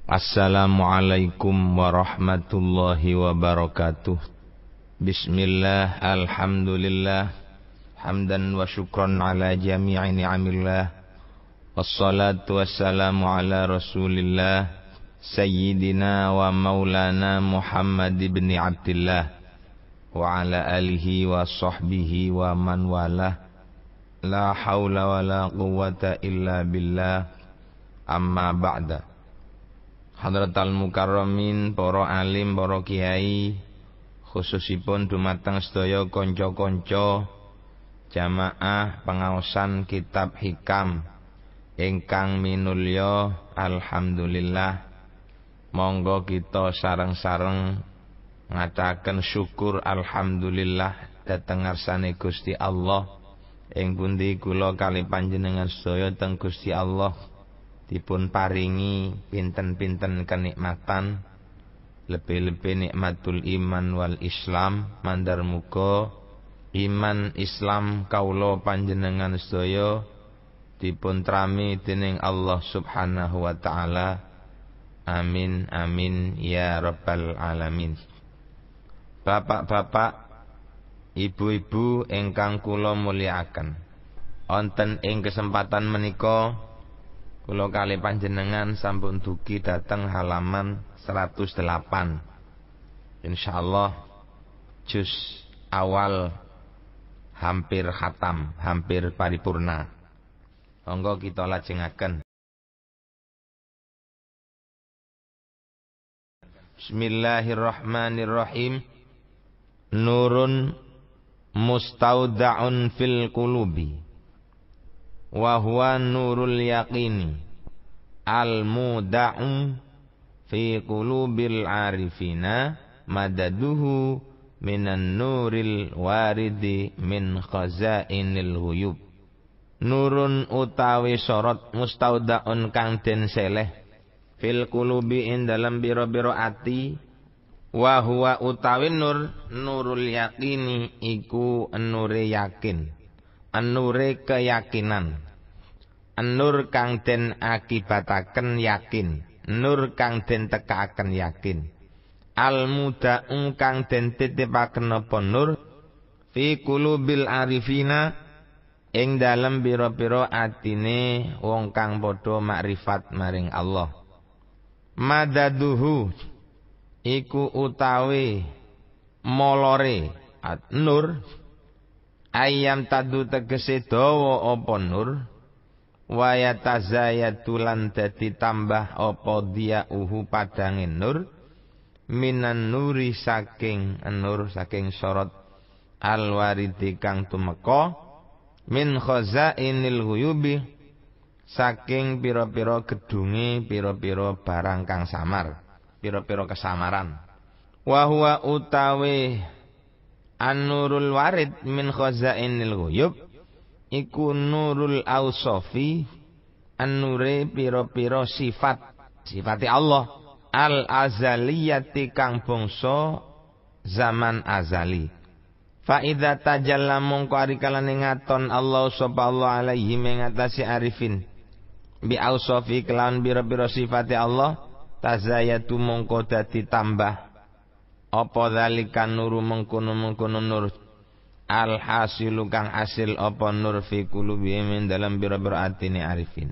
Assalamualaikum warahmatullahi wabarakatuh. Bismillah, alhamdulillah, hamdan wa syukran ala jami'i ni'amillah. Wassalatu wassalamu ala rasulillah, sayyidina wa maulana Muhammad ibn Abdillah, wa ala alihi wa sahbihi wa man walah. La hawla wa la quwwata illa billah. Amma ba'da. Hadratal mukarramin, para alim, para kiai, khususipun dumateng sedaya kanca-kanca jamaah pengaosan kitab hikam ingkang minulya, alhamdulillah. Monggo kita sareng-sareng ngataken syukur alhamdulillah dhateng ngarsane Gusti Allah, ing pundi kula kali panjenengan sedaya teng Gusti Allah dipun paringi pinten-pinten kenikmatan, lebih-lebih nikmatul iman wal Islam. Mandar muga iman Islam kaula panjenengan sedaya dipun trami dening Allah Subhanahu wa taala. Amin amin ya rabbal alamin. Bapak-bapak, ibu-ibu ingkang kula mulyakaken, wonten ing kesempatan menika kula kali panjenengan sampun dugi dateng halaman 108. Insyaallah juz awal hampir khatam, hampir paripurna. Monggo kita lajengaken. Bismillahirrahmanirrahim. Nurun mustaudaun fil qulubi wa huwa nurul yaqini al-muda'u fi qulubil arifina madaduhu minan nuril waridi min khazainil ghuyub. Nurun utawi sorot mustaudaun kang den seleh fil qulubi ing dalam biro-biro ati, wa huwa utawi nurul yaqini iku nure yakin, nure keyakinan. Nur kang den akibataken yakin, nur kang den tekaaken yakin. Al-muda'u kang den titipaken apa nur fi qulubil arifina ing dalem pira-pira atine wong kang padha makrifat maring Allah. Madaduhu iku utawi molore nur, ayam tadu tegese dawa apa nur, wa yatazayatu lan dadi tambah apa dia padangin nur, minan nuri saking nur saking sorot alwaridi kang tumeka, min khazainil ghuyubi saking pira-pira gedunge pira-pira barang kang samar, pira-pira kesamaran. Wa huwa utawi an-nurul warid min khazainil ghuyub iku nurul ausofi, an-nure pira-pira sifati Allah, al-azaliyati kang bangsa zaman azali. Fa idza tajalla mongko ari kalane ngaton Allah sapa Allah alaihi mengatasi arifin bi ausofi kelawan pira-pira sifati Allah, tazayatu mongko dadi tambah apa zalikan nuru mengkono-mengkono nur, al-hasilu kang asil apa nur fi qulubihim min dalam bira-bira atine arifin.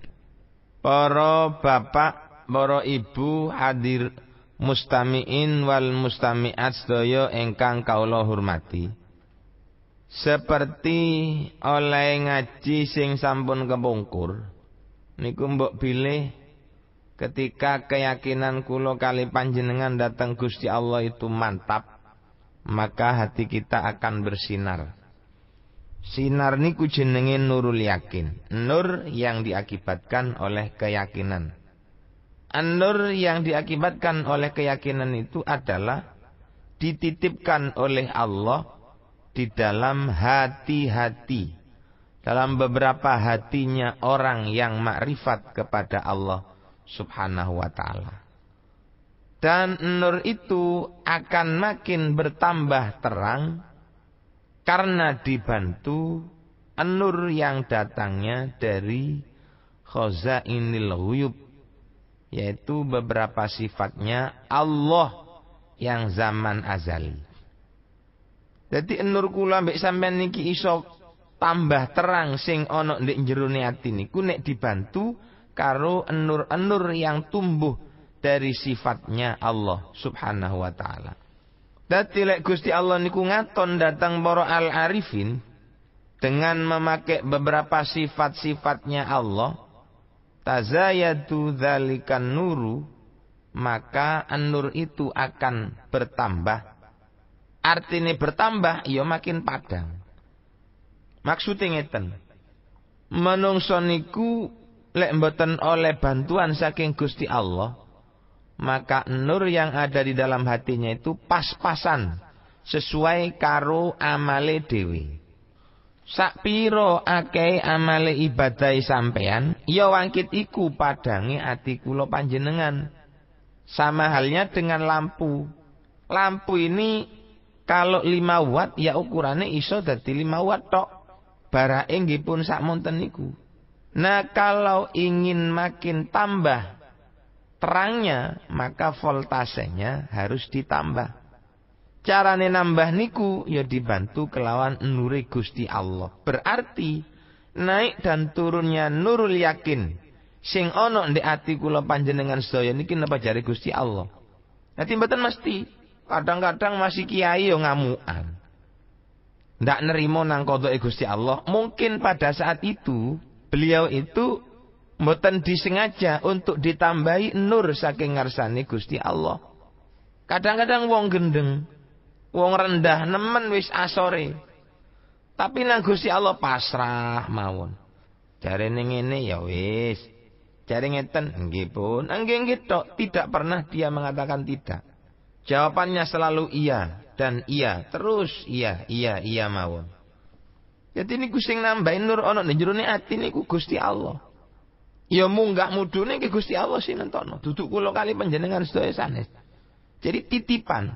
Para bapak, para ibu, hadir mustamiin wal mustamiat sedaya ingkang kaula hormati. Seperti oleh ngaji sing sampun kepungkur niku mbok bilih ketika keyakinan kula kali panjenengan datang Gusti Allah itu mantap, maka hati kita akan bersinar. Sinar niku jenenge nurul yakin, nur yang diakibatkan oleh keyakinan. Nur yang diakibatkan oleh keyakinan itu adalah dititipkan oleh Allah di dalam hati-hati, dalam beberapa hatinya orang yang makrifat kepada Allah Subhanahu wa ta'ala. Dan nur itu akan makin bertambah terang karena dibantu nur yang datangnya dari khazainil ghuyub, yaitu beberapa sifatnya Allah yang zaman azali. Dadi nur kula mbek sampean niki iso tambah terang sing ana ndek jerone ati niku nek dibantu karo enur-enur yang tumbuh dari sifatnya Allah Subhanahu wa taala. Dadi lek Gusti Allah niku ngaton datang para al-arifin dengan memakai beberapa sifat-sifatnya Allah, tazayadu dzalikan nuru, maka nur itu akan bertambah. Artinya bertambah, ya makin padang. Maksudnya ngeten. Menungso niku lek mboten oleh bantuan saking Gusti Allah, maka nur yang ada di dalam hatinya itu pas-pasan sesuai karo amale dhewe. Sak piro akeh amale ibadah sampean, ya wangkit iku padange ati kula panjenengan. Sama halnya dengan lampu. Lampu ini kalau 5 watt ya ukurannya iso dadi 5 watt tok. Barake nggih pun sak monten niku. Nah, kalau ingin makin tambah terangnya, maka voltasenya harus ditambah. Carane nambah niku ya dibantu kelawan nuri Gusti Allah. Berarti naik dan turunnya nurul yakin sing ana ndek ati kula panjenengan sedaya niki napa jare Gusti Allah. Dadi mboten mesti. Kadang-kadang masih kiai yo ngamukan. Ndak nerimo nang kodhoke Gusti Allah. Mungkin pada saat itu beliau itu mboten disengaja untuk ditambahi nur saking ngarsane Gusti Allah. Kadang-kadang wong gendeng, wong rendah nemen wis asore. Tapi nang Gusti Allah pasrah mawon. Jarene ngene ya wis. Jare ngeten nggih pun, nggih tok, tidak pernah dia mengatakan tidak. Jawabannya selalu iya dan iya, terus iya mawon. Jadi niku sing nambahin nur ana ning jerone ati niku Gusti Allah. Ya munggah mudune ke Gusti Allah sing nentono. Duduk kula kali panjenengan sedaya sanes. Jadi titipan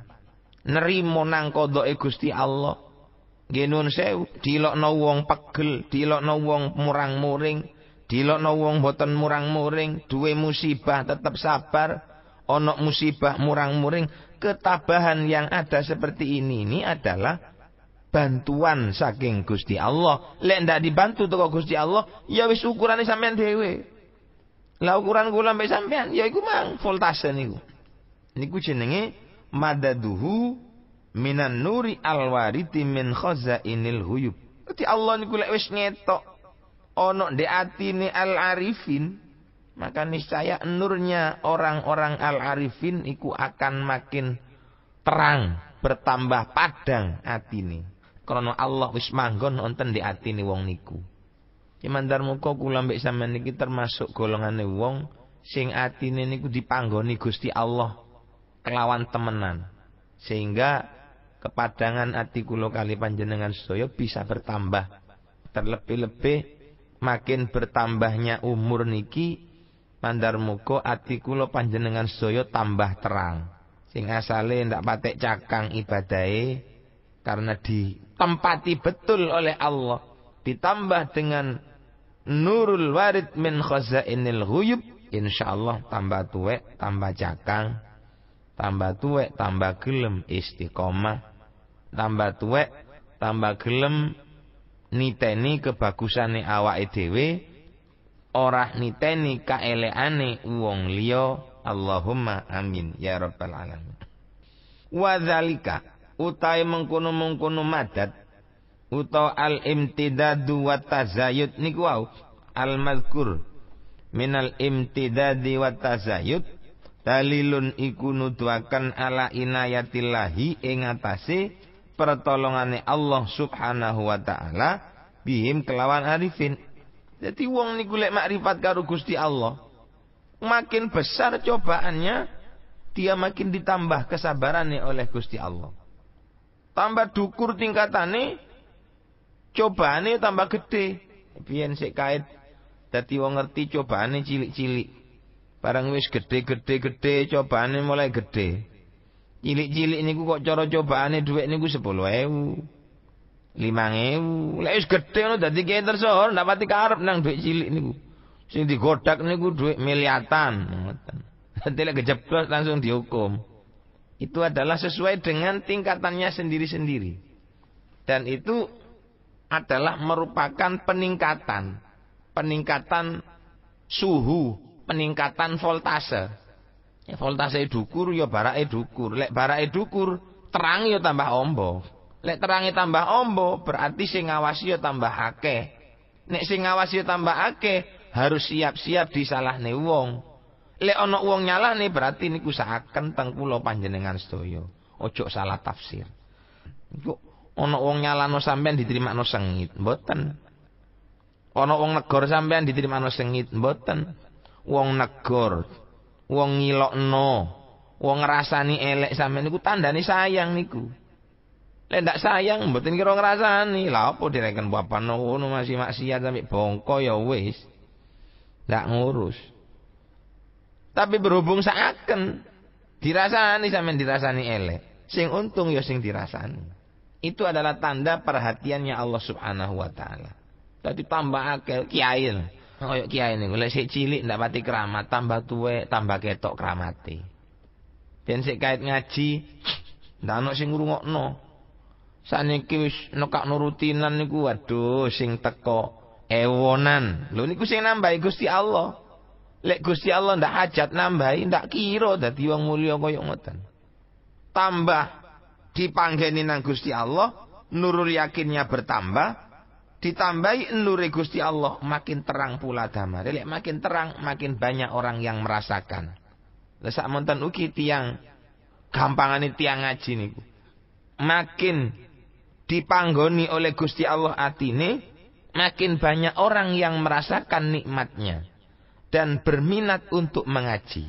nerimo nang kodhoke Gusti Allah. Nggih nuwun sewu, dilokno wong pegel, dilokno wong murang-muring, dilokno wong boten murang-muring, duwe musibah tetap sabar, ana musibah murang-muring, ketabahan yang ada seperti ini adalah bantuan saking Gusti Allah. Lek ndak dibantu teko Gusti Allah, ya wis ukurane sampean dhewe. Lah ukuran kula mbek sampean ya iku mang voltase niku. Niku jenenge madaduhu minan nuri alwariti min khazainil huyub. Dadi Allah niku lek wis ngetok ana ndek atine al-arifin, maka niscaya nurnya orang-orang al-arifin iku akan makin terang, bertambah padang atine. Karena Allah wis manggon wonten ndek atine wong niku. Imandar muka kula mbek sampeyan niki termasuk golongane wong sing atine niku dipanggoni Gusti Allah kelawan temenan. Sehingga kepadangan ati kula kali panjenengan sedaya bisa bertambah. Terlebih-lebih makin bertambahnya umur niki, mandar muga ati kula panjenengan sedaya tambah terang. Sing asale ndak patek cakang ibadahe karena ditempati betul oleh Allah, ditambah dengan nurul warid min khazainil ghuyub, insyaallah tambah tuwek, tambah cakang, tambah tuwek, tambah gelem istiqomah, tambah tuwek, tambah gelem niteni kebagusane awake dhewe, ora niteni kaelekane wong liya. Allahumma amin ya rabbal alamin. Wa dzalika utahe mengkono-mengkono madat utawa al-imtidadu wa tazayud niku wau al-mazkur minal imtidadi wa tazayud dalilun iku nuduhaken ala inayatillahi ing atase pertolongane Allah Subhanahu wa taala bihim kelawan arifin. Jadi wong niku lek makrifat karo Gusti Allah, makin besar cobaannya, dia makin ditambah kesabarannya oleh Gusti Allah. Tambah dukur tingkatane, cobaannya tambah gede. Biyen sik kait dadi wong ngerti cobaannya cilik-cilik. Barang wis gede, cobaannya mulai gede. Cilik-cilik niku kok cara cobaannya dhuwit niku 10.000, 5.000. Lek wis gedhe ngono dadi kiai tersohor ndak pati karep nang dhuwit cilik niku. Sing digodak niku dhuwit miliatan ngoten. Tidak kejeblos langsung dihukum. Itu adalah sesuai dengan tingkatannya sendiri-sendiri. Dan itu adalah merupakan peningkatan. Peningkatan suhu, peningkatan voltase. Ya, voltase dukur, ya barake dukur. Lek barake dukur, terang ya tambah ombo. Lek terangi tambah ombo, berarti sing ngawasi ya tambah akeh. Nek sing ngawasi ya tambah akeh, harus siap-siap disalahne wong. Lek ana wong nyalahne berarti niku saaken teng kula panjenengan sedaya. Ojo salah tafsir. Niku ana wong nyalahno sampean ditirimakno sengit, mboten. Ana wong negor sampean ditirimakno sengit, mboten. Wong negor, wong ngilokno, wong ngrasani elek sampean niku tandane sayang niku. Lek ndak sayang mboten kira ngrasani. Lah apa direken bapak ngono masih maksiat sampe bongko ya wis. Ndak ngurus. Tapi berhubung saaken dirasani sampean dirasani elek. Sing untung ya sing dirasani. Itu adalah tanda perhatiannya Allah Subhanahu wa taala. Dadi tambah akeh kiai. Kaya kiai niku lek sik cilik ndak pati keramat, tambah tuwek tambah ketok keramate. Ben sik kait ngaji ndak ono sing ngrungokno. Saniki wis nekakno rutinan niku waduh sing teko ewonan. Lho niku sing nambahi Gusti Allah. Lek Gusti Allah ndak hajat nambahi, ndak kira dadi wong mulya kaya ngoten. Tambah dipanggeni nang Gusti Allah, nurul yakinnya bertambah, ditambahi nure Gusti Allah, makin terang pula damare. Lek makin terang, makin banyak orang yang merasakan. Lah sak monten ugi tiyang gampangane tiyang ngaji niku. Makin dipanggoni oleh Gusti Allah atine, makin banyak orang yang merasakan nikmatnya dan berminat untuk mengaji.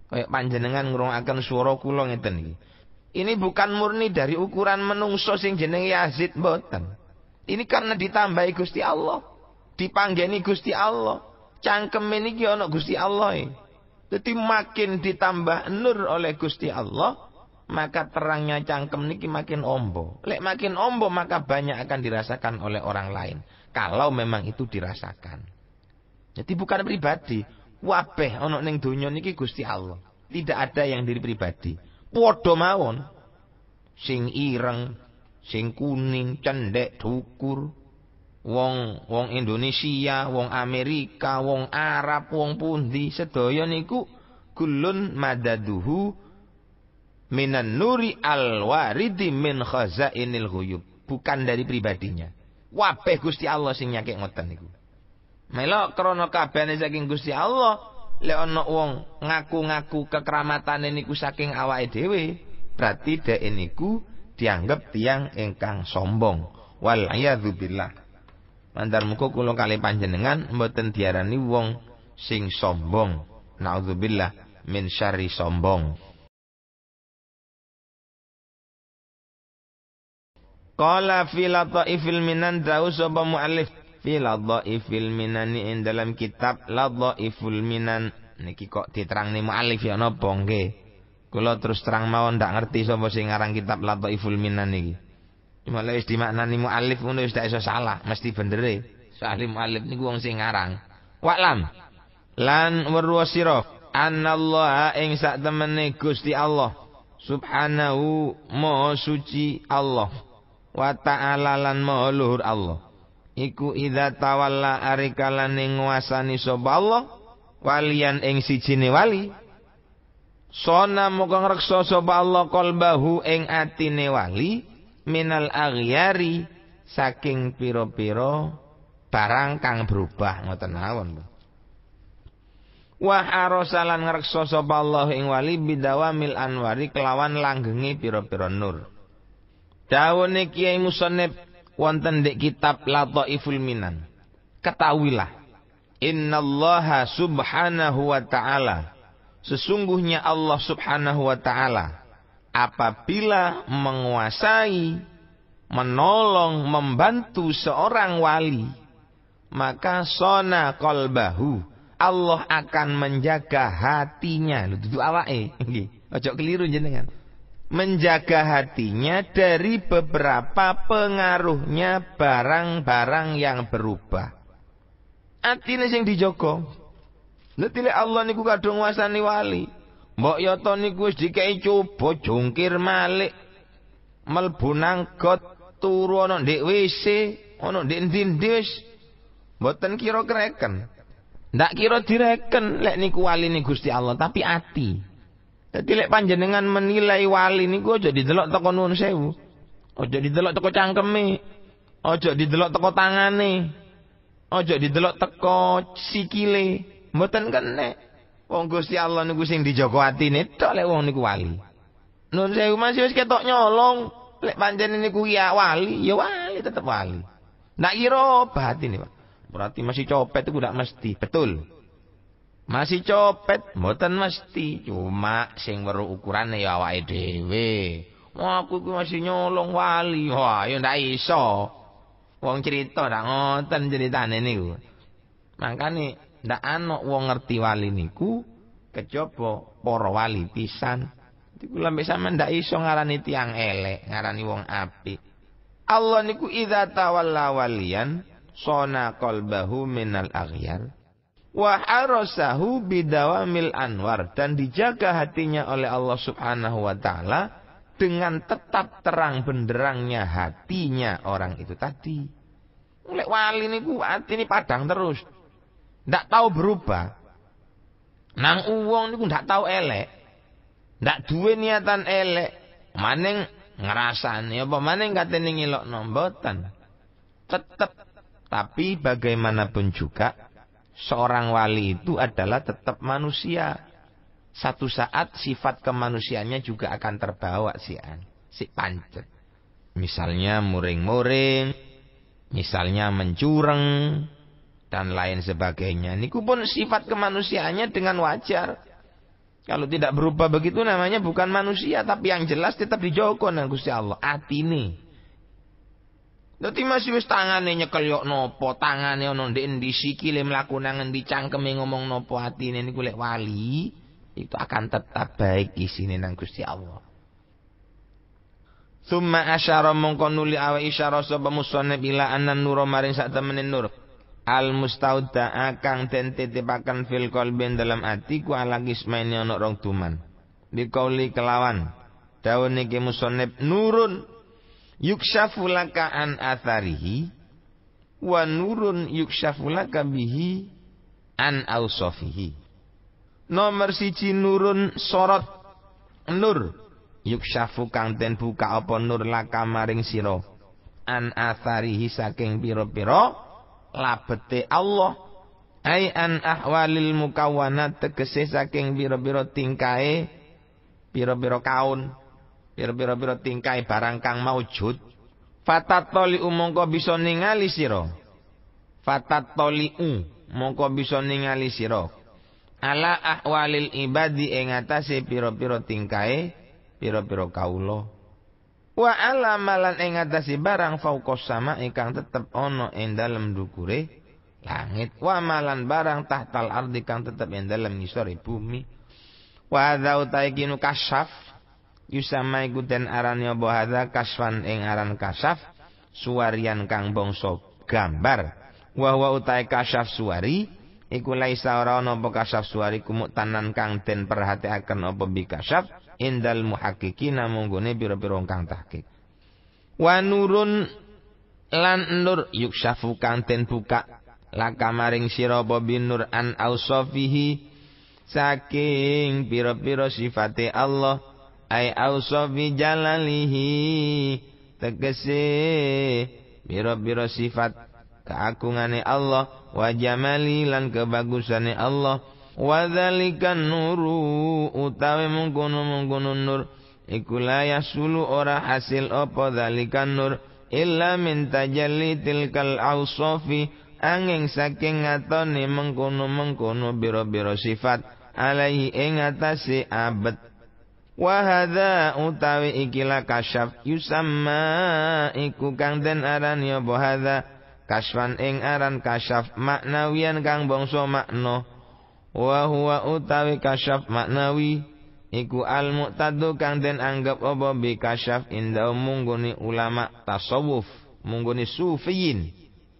Kayak panjenengan ngrungokaken swara kula ngeten iki. Ini bukan murni dari ukuran menungso sing jenenge Yazid mboten. Ini karena ditambahi Gusti Allah, dipanggeni Gusti Allah. Cangkeme niki ana Gusti Allah. Jadi makin ditambah nur oleh Gusti Allah, maka terangnya cangkem niki makin ombo. Lek makin ombo maka banyak akan dirasakan oleh orang lain. Kalau memang itu dirasakan. Jadi bukan pribadi. Wabeh ana ning donya niki Gusti Allah. Tidak ada yang diri pribadi. Padha mawon. Sing ireng, sing kuning, cendhek, dukur. Wong Indonesia, wong Amerika, wong Arab, wong pundi sedaya niku kulun madaduhu minan nuri al-waridi min khazainil ghuyub. Bukan dari pribadinya. Wabeh Gusti Allah sing nyakek ngoten niku. Mela krana kabehane saking Gusti Allah, lek ana wong ngaku-ngaku kekramatane niku saking awake dhewe, berarti dhek niku dianggap tiyang ingkang sombong. Wal a'yadzubillah. Mandar muga kula kali panjenengan mboten diarani wong sing sombong. Nauzubillah min syarri sombong. Qala fi lataifil minan dawu sapa muallif fi lataifil minani ing dalam kitab lataiful minan niki kok diterangni muallif ya napa nggih. Kula terus terang mawon ndak ngerti sapa sing ngarang kitab lataiful minan niki. Cuma lek wis dimaknani muallif ngono wis ndak iso salah, mesti bendere. Soale muallif niku wong sing ngarang. Wa'lam lan weruh sira anallaha ing sak temene Gusti Allah subhanahu maha suci Allah wa ta'ala lan maha luhur Allah iku idza tawalla arikalan ing nguasani sapa Allah walian ing sijine wali sona muga ngreksa sapa Allah qalbahu ing atine wali minal aghyari saking pira-pira barang kang berubah ngoten mawon. Wa arasalan ngreksa sapa Allah ing wali bidawamil anwari kelawan langgenge pira-pira nur. Dawuhe Kiai Musannif wonten ing kitab Lataiful Minan. Ketahuilah, innallaha subhanahu wa ta'ala, sesungguhnya Allah subhanahu wa ta'ala apabila menguasai, menolong, membantu seorang wali, maka sona qalbahu, Allah akan menjaga hatinya. Lho dudu awake nggih. Aja keliru jenengan. Menjaga hatinya dari beberapa pengaruhnya barang-barang yang berubah. Atine sing dijaga. Lha Allah niku kadung nguasani wali. Mbok yoto niku wis dikei coba jungkir malik. Mlebu nang got turu ana ndek WC, ana ndek ndi-ndi wis mboten kira kreken. Ndak kira direken lek niku waline Gusti Allah, tapi ati. Dadi lek panjenengan menilai wali niku aja didelok teko nuwun sewu. Aja didelok teko cangkeme. Aja didelok teko tangane. Aja didelok teko sikile. Mboten kene. Wong Gusti Allah niku sing dijaga atine tok lek wong niku wali. Nuwun sewu masih wis ketok nyolong. Lek pancen niku ya wali tetep wali. Ndak kira batine, Pak. Berarti masih copet itu ndak mesti. Betul. Masih copet mboten mesti. Cuma sing weruh ukurane ya awake dhewe. Wah, aku iku masih nyolong wali. Wah, ya ndak iso. Wong cerita ndak ngoten ceritane niku. Makane ndak ana wong ngerti wali niku kejaba para wali pisan. Iku lambe sampean ndak iso ngarani tiyang elek, ngarani wong apik. Allah niku idza tawalla waliyan sona qalbahu minal aghyar wa harasahu bidawamil anwar, dan dijaga hatinya oleh Allah Subhanahu wa taala dengan tetap terang benderangnya hatinya orang itu tadi. Lek wali niku atine padang terus. Ndak tahu berubah. Nang wong niku ndak tahu elek. Ndak duwe niatan elek. Maning ngrasani apa maning katene ngilokno mboten. Tetep. Tapi bagaimanapun juga seorang wali itu adalah tetap manusia. Satu saat sifat kemanusiaannya juga akan terbawa si pancet. Misalnya muring-muring, misalnya mencureng, dan lain sebagainya. Niku pun sifat kemanusiaannya dengan wajar. Kalau tidak berubah begitu namanya bukan manusia, tapi yang jelas tetap dijogo nang Gusti Allah. Atine. Dadi masih wis tangane nyekel yok nopo, tangane ana ndek endi, sikile mlaku nang endi, cangkeme ngomong nopo, atine niku lek wali itu akan tetap baik isine nang Gusti Allah. Summa asyara mongko nuli awe isyara sapa musannif ila annan nur maring sak temene nur. Al mustauda kang den titipaken fil qalbi dalam ati ku ala kismaine ana rong duman. Dikauli kelawan dawuh niki musannif nurun yukshafu laka an atharihi wa nurun yukshafu laka bihi an ausofihi. Nomor siji nurun sorot nur yukshafu kang den buka apa nur laka maring sira an atharihi saking pira-pira labete Allah ai an ahwalil mukawwanat tegese saking pira-pira tingkae pira-pira kaun pira-pira tingkai barang kang maujud. Fatatoli mongko bisa ningali sira. Fatatoli mongko bisa ningali sira. Ala ahwalil ibadi ing atase pira-pira tingkai pira-pira kaula. Wa ala malan ing atase barang fauqas sama ingkang tetep ana ing dalem ndukure langit. Wa malan barang tahtal ardi kang tetep ing dalem ngisore bumi. Wa hadza utaikinu kasyaf yusama iku den arane apa hadza kasfan ing aran kasyaf suwarian kang bangsa gambar. Wa utai kasyaf suwari iku laisa ora ana apa kasyaf suwari kumuktanan kang den perhatiaken apa bi kasyaf indal muhaqqiqina munggone pira-pira kang tahqiq. Wa nurun lan nur yukshafu kang den buka laka maring sira apa binur an ausofihi saking pira-pira sifate Allah ai ausofi jalalihi tegese biro-biro sifat keagungane Allah wa jamali lan kebagusane Allah wa dzalikan nuru utawi mungkono nur iku la yasulu ora hasil apa dzalikan nur illa min tajalli tilkal ausofi angin saking ngatone mengkono biro-biro sifat alaihi ing atase abet. Wa hadza utawi ikilah kasyaf yusamma iku kang den arani apa hadza kasfan ing aran kasyaf maknawian kang bangsa makna. Wa huwa utawi kasyaf maknawi iku al muqtadu kang den anggap apa bi kasyaf inda mungguni ulama tasawuf mungguni sufiyin.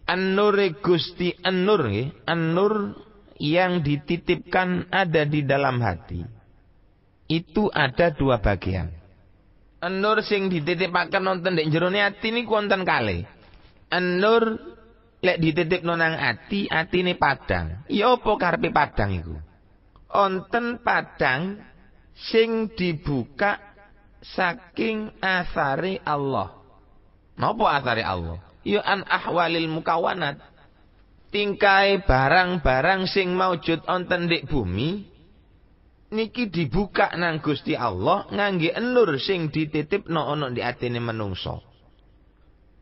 An-nur Gusti an-nur nggih, an-nur yang dititipkan ada di dalam hati. itu ada dua bagian. Nur sing dititipaken wonten ndek jerone ati niku wonten kalih. Nur lek dititipno nang ati, atine padang. Ya apa karepe padang iku? Wonten padang sing dibuka saking asare Allah. Napa asare Allah? Ya an ahwalil mukawanat. Tingkai barang-barang sing maujud wonten ndek bumi niki dibuka nang Gusti Allah ngangge nur sing dititipno ana di atine menungso.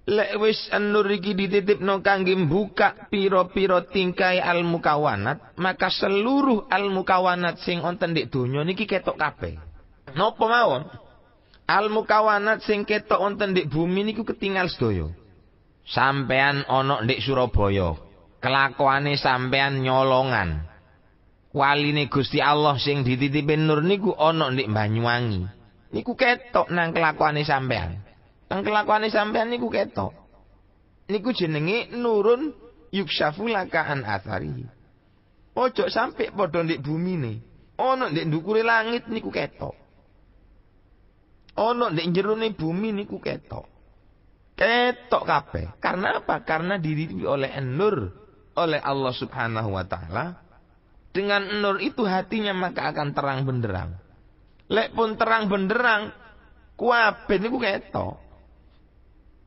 Lek wis nur iki dititipno kangge mbuka pira-pira tingkai al mukawanat, maka seluruh al mukawanat sing wonten di donya niki ketok kabeh. Napa mawon? Al mukawanat sing ketok wonten di bumi niku ketinggal sedaya. Sampean ana ndek Surabaya, kelakuane sampean nyolongan. Waline Gusti Allah sing dititipin nur niku ana ndek Banyuwangi. Niku ketok nang kelakuane sampean. Nang kelakuane sampean niku ketok. Niku jenenge nurun yukshafu laka an athari. Ojo sampe padha ndek bumine. Ana ndek ndukure langit niku ketok. Ana ndek jerone bumi niku ketok. Ketok kabeh. Karena apa? Karena dititipi oleh nur oleh Allah Subhanahu wa taala. Dengan nur itu hatinya maka akan terang benderang. Lek pun terang benderang, kuaben niku ketok.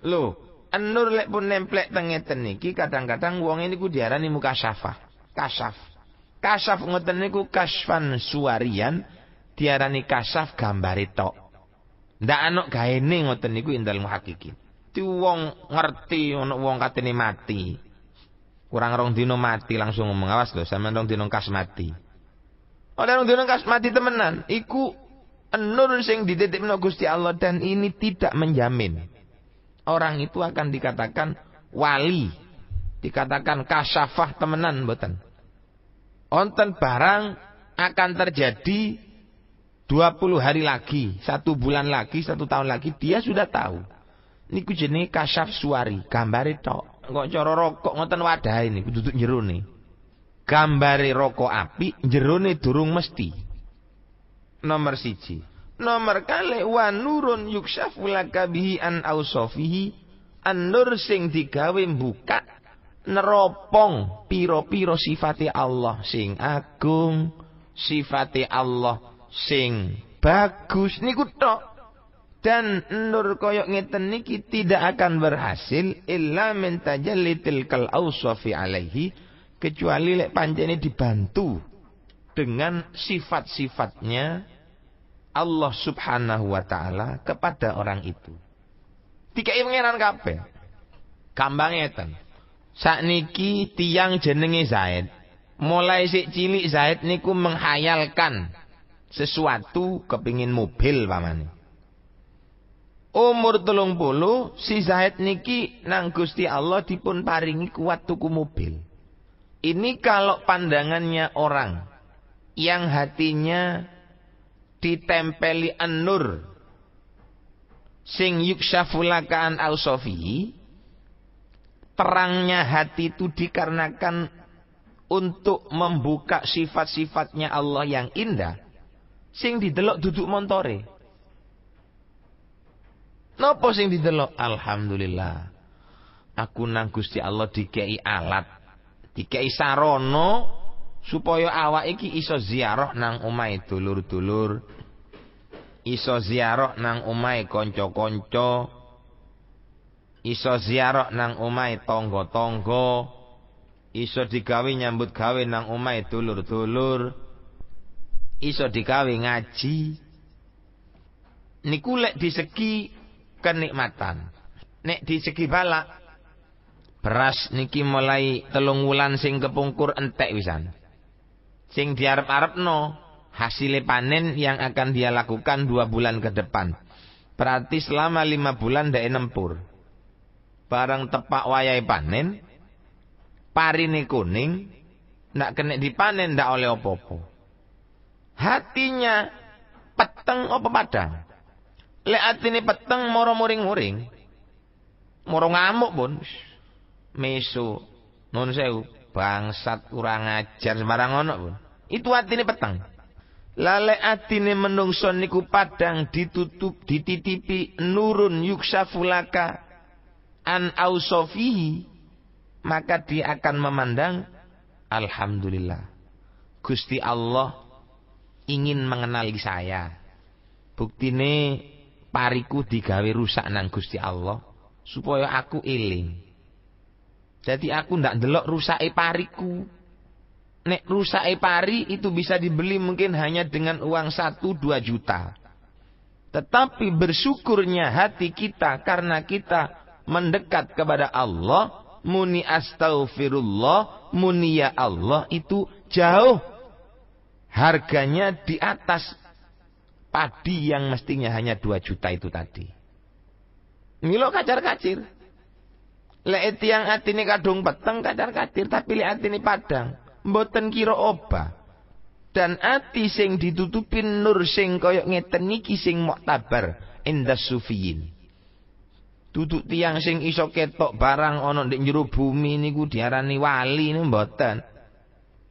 Lho, nur lek pun nemplek teng ngeten niki kadang-kadang wong niku diarani mukasyafah. Kasyaf. Kasyaf ngoten niku kasfan suwarian, diarani kasyaf gambare tok. Ndak ana gaene ngoten niku indal muhaqqiqin. Ti wong ngerti ana wong katene mati. Kurang rong dino mati langsung ngomong, awas lho sampean rong dino kas mati. Oleh rong dino kas mati temenan, iku nur sing dititipno Gusti Allah dan ini tidak menjamin orang itu akan dikatakan wali, dikatakan kasyafah temenan mboten. Onten barang akan terjadi 20 hari lagi, 1 bulan lagi, 1 tahun lagi dia sudah tahu. Niku jenenge kasyaf suwari, gambare tok. Kok cara rokok ngoten wadahe niku duduk jerone. Gambare rokok api jerone durung mesti. Nomor 1. Nomor kalih wa nurun yukshafu laka bihi an ausofihi. An-nur sing digawe mbuka neropong pira-pira sifate Allah sing agung, sifate Allah sing bagus niku tok. Dan nur koyok ngeten niki tidak akan berhasil illa min tajalli tilkal awsafi alaihi, kecuali lek pancene dibantu dengan sifat-sifatnya Allah Subhanahu wa taala kepada orang itu. Dikai pangeran kabeh. Gampang ngeten. Sakniki tiyang jenenge Zaid. Mulai sik cilik Zaid niku menghayalkan sesuatu, kepingin mobil pamane. Umur 30 si Zaid niki nang Gusti Allah dipun paringi kuat tuku mobil. Ini kalau pandangannya orang yang hatinya ditempeli an-nur sing yukshafu laka an ausofihi, terangnya hati itu dikarenakan untuk membuka sifat-sifatnya Allah yang indah, sing didelok duduk montore. Napa sing didelok? Alhamdulillah. Aku nang Gusti Allah dikei alat, dikei sarana supaya awak iki iso ziarah nang omahe dulur-dulur, iso ziarah nang omahe kanca-kanca, iso ziarah nang omahe tangga-tangga, iso digawe nyambut gawe nang omahe dulur-dulur, iso digawe ngaji. Niku lek di segi kenikmatan. Nek di segi balak, beras niki mulai 3 wulan sing kepungkur entek wisan. Sing diarep-arepno hasil panen yang akan dia lakukan 2 bulan ke depan. Berarti selama 5 bulan ndak nempur. Barang tepak wayahe panen, parine kuning, ndak kena dipanen, ndak oleh apa-apa. Hatinya peteng apa padang? Lek atine peteng moro muring-muring. Moro ngamuk pun. Mesu, nun sewu, bangsat kurang ajar sembarang ono pun. Itu atine peteng. Lale atine menungso niku padang ditutup dititipi nurun yuksafulaka an ausofihi, maka dia akan memandang alhamdulillah Gusti Allah ingin mengenali saya. Buktine pariku digawe rusak nang Gusti Allah supaya aku eling. Jadi aku ndak ndelok rusake pariku. Nek rusake pari itu bisa dibeli mungkin hanya dengan uang 1-2 juta. Tetapi bersyukurnya hati kita karena kita mendekat kepada Allah, muni astaghfirullah, muni ya Allah, itu jauh harganya di atas padi yang mestinya hanya 2 juta itu tadi. Milo kacar-kacir. Lek tiyang atine kadung peteng kacar-kacir, tapi lek atine padang mboten kira obah. Dan ati sing ditutupin nur sing kaya ngeten niki sing muktabar indas sufiyin. Duduk tiang sing iso ketok barang ana ndek njero bumi niku diarani wali niku mboten.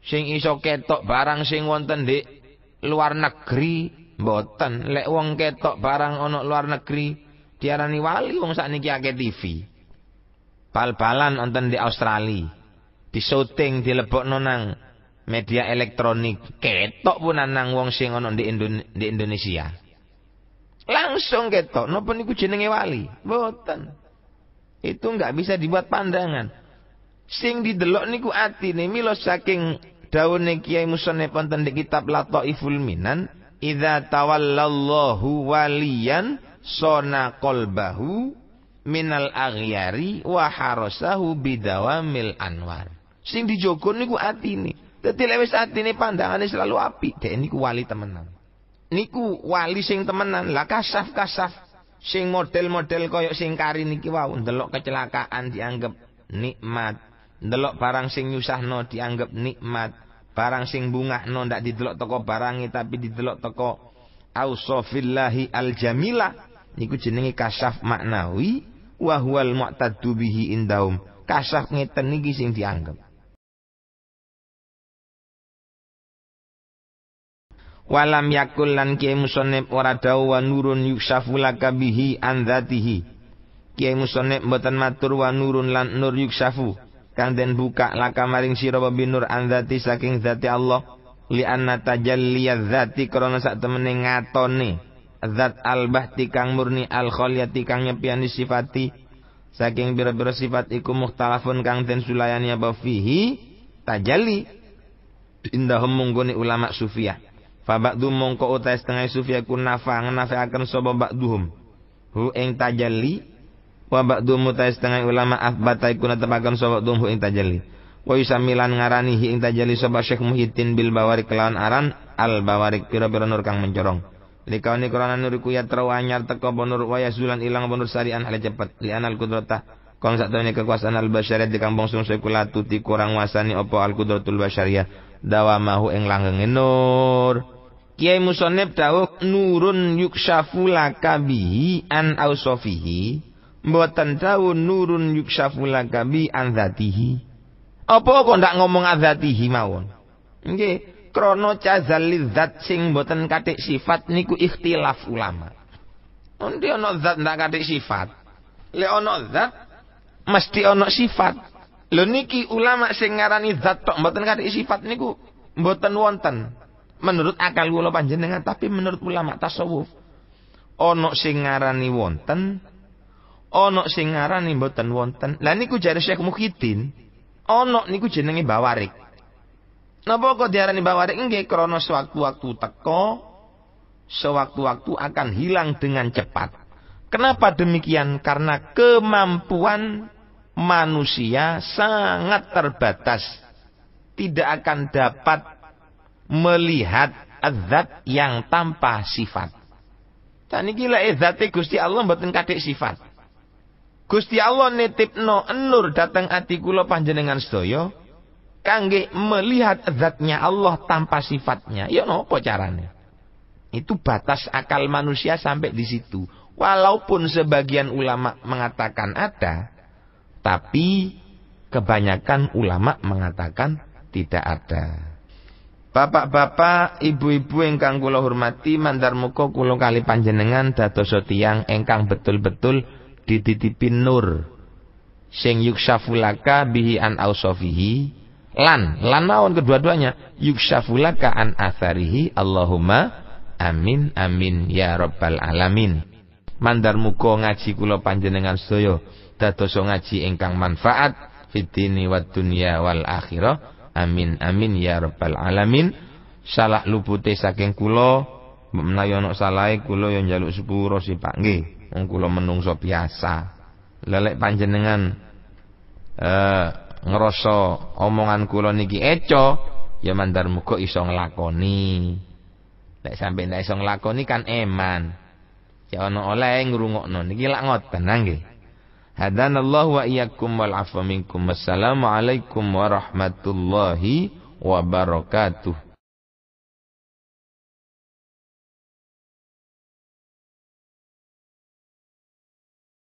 Sing iso ketok barang sing wonten ndek luar negeri mboten. Lek wong ketok barang ana luar negeri diarani wali, wong sakniki akeh TV. Bal-balan wonten di Australia. Di syuting dilebokno nang media elektronik, ketok punan nang wong sing ana di Indonesia. Langsung ketok, napa niku jenenge wali? Mboten. Itu enggak bisa dibuat pandangan. Sing didelok niku atine mila saking dawuhe Kiai Musannif wonten di kitab Lataiful Minan, idza tawallallahu waliyan sona qalbahu minal aghyari wa harasahu bidawamil anwar. Sing dijogo niku atine. Dadi lek wis atine pandangane selalu apik, dek niku wali temenan. Niku wali sing temenan. Lah kasaf-kasaf sing model-model koyok sing kari niki wau, ndelok kecelakaan dianggap nikmat, ndelok barang sing nyusahno dianggap nikmat, barang sing bungahno ndak didelok teko barange tapi didelok teko ausofillahi aljamilah, niku jenenge kasaf maknawi wa huwal mu'taddu bihi indahum. Kasaf ngeten niki sing dianggap. Walam yakul lan Kiai Musannif ora dawuh wa nurun yukshafu laka bihi an dzatihi. Kiai Musannif mboten matur wa nurun lan nur yukshafu kang den buka laka maring sira binur an dzati saking dzati Allah, li anna tajalliyaz dzati krana sak temene ngatone zat al-bahti kang murni al-khaliyati kang nyepiani sifati saking bira-bira sifat iku mukhtalafun kang den sulayani apa fihi tajalli indahum munggone ulama sufiyah. Fa ba'du mongko utai setengah sufiyah kun nafa akan sapa ba'duhum hu ing tajalli wa ba'du mutai setengah ulama athbata iku netepaken sapa ba'duhum hu ing tajalli wa yusamilan ngarani hi ing tajalli sapa Syekh Muhyiddin bil bawarik kelawan aran al bawarik pira-pira nur kang mencorong. Likauni korana nuriku ya terau anyar teko bonur waya zulan ilang bonur sarian hale cepet li anal kudrata kong sakjane kekuasaan al basyariyah di kampung sung sekula tuti kurang wasani opo al kudratul basyariyah dawamahu ing langgenge nur. Kiai Musannif dawuh nurun yukshafu laka bihi an ausofihi, mboten dawuh nurun yukshafu laka bi an dzatihi. Apa kok ndak ngomong an dzatihi mawon? Nggih, krana cazalil zat sing mboten kathik sifat niku ikhtilaf ulama. Endi ana zat ndak kathik sifat? Lek ana zat mesti ana sifat. Lho niki ulama sing ngarani zat tok mboten kathik sifat niku mboten wonten. Menurut akal kula panjenengan, tapi menurut ulama tasawuf ana sing ngarani wonten, ana sing ngarani mboten wonten. Lah niku jare Syekh Muhyiddin, ana niku jenenge bawarik. Napa kok diarani bawarik? Nggih krana sewaktu-waktu teko, sewaktu-waktu akan hilang dengan cepat. Kenapa demikian? Karena kemampuan manusia sangat terbatas. Tidak akan dapat melihat zat yang tanpa sifat. Dan iki lek zate Gusti Allah mboten kathik sifat. Gusti Allah nitipno nur dateng ati kula panjenengan sedaya kangge melihat zatnya Allah tanpa sifatnya. Ya napa carane? Itu batas akal manusia sampai di situ. Walaupun sebagian ulama mengatakan ada, tapi kebanyakan ulama mengatakan tidak ada. Bapak-bapak, ibu-ibu ingkang kula hormati, mandar muka kula kali panjenengan dadosa tiyang ingkang betul-betul dititipin nur sing yuksyafulaka bihi an ausofihi lan mawon kedua-duanya yuksyafulaka an atharihi. Allahumma amin amin ya rabbal alamin. Mandar muka ngaji kula panjenengan sedaya dadosa ngaji ingkang manfaat fid dini wad dunya wal akhirah. Amin amin ya rabbal alamin. Salah lupute saking kula menawi ana salahe kula ya njaluk sepuro sih Pak nggih. Wong kula menungso biasa. Lelek panjenengan ngerasa omongan kula niki eco, ya mandar muga iso nglakoni. Lek sampe ndak iso nglakoni kan eman. Ya ana oleh ngrungokno niki lak ngoten nggih. Hadanallahu wa iyyakum wal afwa minkum. Wassalamu alaikum warahmatullahi wabarakatuh.